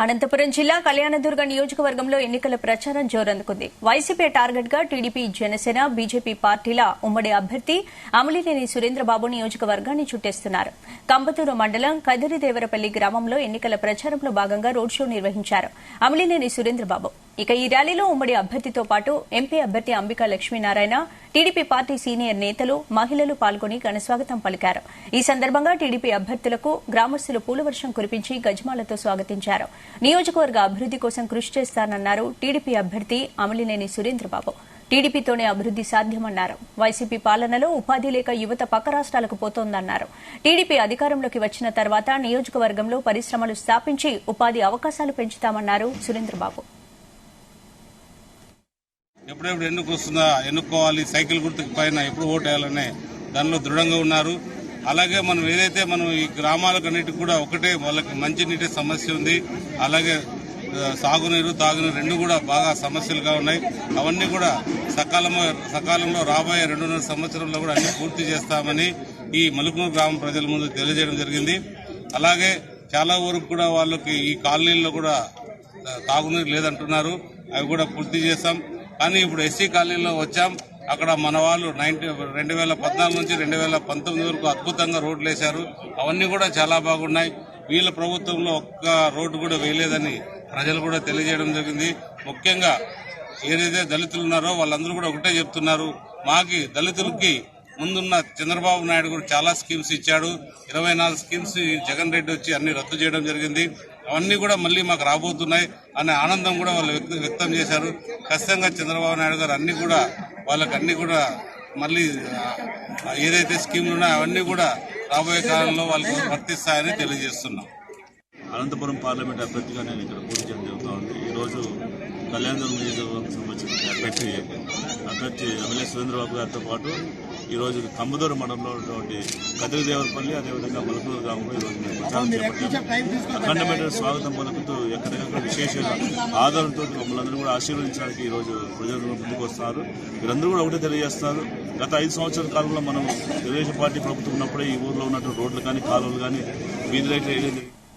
అనంతపురం జిల్లా కళ్యాణదుర్గ నియోజకవర్గంలో ఎన్నికల ప్రచారం జోరందుకుంది. వైసీపీ టార్గెట్ గా టీడీపీ, జనసేన, బీజేపీ పార్టీల ఉమ్మడి అభ్యర్థి అమలినేని సురేంద్రబాబు నియోజకవర్గాన్ని చుట్టేస్తున్నారు. కంబతూరు మండలం కదిరిదేవరపల్లి గ్రామంలో ఎన్నికల ప్రచారంలో భాగంగా రోడ్ షో నిర్వహించారు అమలినేని సురేంద్రబాబు. ఇక ఈ ర్యాలీలో ఉమ్మడి అభ్యర్థితో పాటు ఎంపీ అభ్యర్థి Ambika Lakshminarayana, TDP party senior నేతలు, మహిళలు పాల్గొని ఘనస్వాగతం పలికారు. ఈ సందర్భంగా టీడీపీ అభ్యర్థులకు గ్రామస్తులు పూలవర్షం కురిపించి గజమాలతో స్వాగతించారు. నియోజకవర్గ అభివృద్ది కోసం కృషి చేస్తానన్నారు టీడీపీ అభ్యర్థి అమలినేని సురేంద్రబాబు. టీడీపీతోనే అభివృద్ది సాధ్యమన్నారు. వైసీపీ పాలనలో ఉపాధి లేక యువత పక్క రాష్ట్రాలకు పోతోందన్నారు. టీడీపీ అధికారంలోకి వచ్చిన తర్వాత నియోజకవర్గంలో పరిశ్రమలు స్థాపించి ఉపాధి అవకాశాలు పెంచుతామన్నారు సురేంద్రబాబు. ఎప్పుడెప్పుడు ఎన్నుకోవాలి, సైకిల్ గుర్తుకు పైన ఎప్పుడు ఓటు వేయాలనే దానిలో దృఢంగా ఉన్నారు. అలాగే మనం ఏదైతే మనం ఈ గ్రామాలకన్నిటికి కూడా ఒకటే వాళ్ళకి మంచినీటి సమస్య ఉంది. అలాగే సాగునీరు, తాగునీరు రెండు కూడా బాగా సమస్యలుగా ఉన్నాయి. అవన్నీ కూడా సకాలంలో రాబోయే 2.5 సంవత్సరంలో కూడా అన్ని పూర్తి చేస్తామని ఈ మలుకునూరు గ్రామ ప్రజల ముందు తెలియజేయడం జరిగింది. అలాగే చాలా వరకు కూడా వాళ్ళకి ఈ కాలనీల్లో కూడా తాగునీరు లేదంటున్నారు. అవి కూడా పూర్తి చేస్తాం. కానీ ఇప్పుడు ఎస్సీ కాలనీలో వచ్చాం. అక్కడ మన వాళ్ళు 2014 నుంచి 2019 వరకు అద్భుతంగా రోడ్లు వేశారు. అవన్నీ కూడా చాలా బాగున్నాయి. వీళ్ళ ప్రభుత్వంలో ఒక్క రోడ్డు కూడా వేయలేదని ప్రజలు కూడా తెలియజేయడం జరిగింది. ముఖ్యంగా ఏదైతే దళితులు ఉన్నారో వాళ్ళందరూ కూడా ఒకటే చెప్తున్నారు, మాకి దళితులకి ముందున్న చంద్రబాబు నాయుడు కూడా చాలా స్కీమ్స్ ఇచ్చాడు. 24 స్కీమ్స్ జగన్ రెడ్డి వచ్చి అన్ని రద్దు చేయడం జరిగింది. అవన్నీ కూడా మళ్ళీ మాకు రాబోతున్నాయి అనే ఆనందం కూడా వాళ్ళు వ్యక్తం చేశారు. ఖచ్చితంగా చంద్రబాబు నాయుడు గారు అన్ని కూడా మళ్ళీ ఏదైతే స్కీములు ఉన్నాయో అవన్నీ కూడా రాబోయే కాలంలో వాళ్ళకి వర్తిస్తాయని తెలియజేస్తున్నాం. అనంతపురం పార్లమెంట్ అభ్యర్థిగా నేను ఇక్కడ పోటీ చేయడం జరుగుతూ ఉంది. ఈరోజు కళ్యాణదుర్గం నియోజకవర్గం సంబంధించిన అభ్యర్థి ఎమ్మెల్యే సురేంద్రబాబు గారితో పాటు ఈరోజు కంబదూరు మండలంలో ఉన్నటువంటి కదిరిదేవరపల్లి, అదేవిధంగా మలుకునూరు గ్రామంలో ఈరోజు మేము ప్రచారం చేపట్టాము. అఖండమైన స్వాగతం పలుకుతూ ఎక్కడికక్కడ విశేషంగా ఆదరణతో మమ్మల్ని కూడా ఆశీర్వదించడానికి ఈరోజు ప్రజలు ముందుకు వస్తున్నారు. వీరందరూ కూడా ఒకటే తెలియజేస్తున్నారు, గత 5 సంవత్సరాల కాలంలో మనం తెలుగుదేశం పార్టీ ప్రభుత్వం ఉన్నప్పుడే ఈ ఊర్లో ఉన్నటువంటి రోడ్లు కానీ, కాలువలు కానీ, వీధి లైట్లు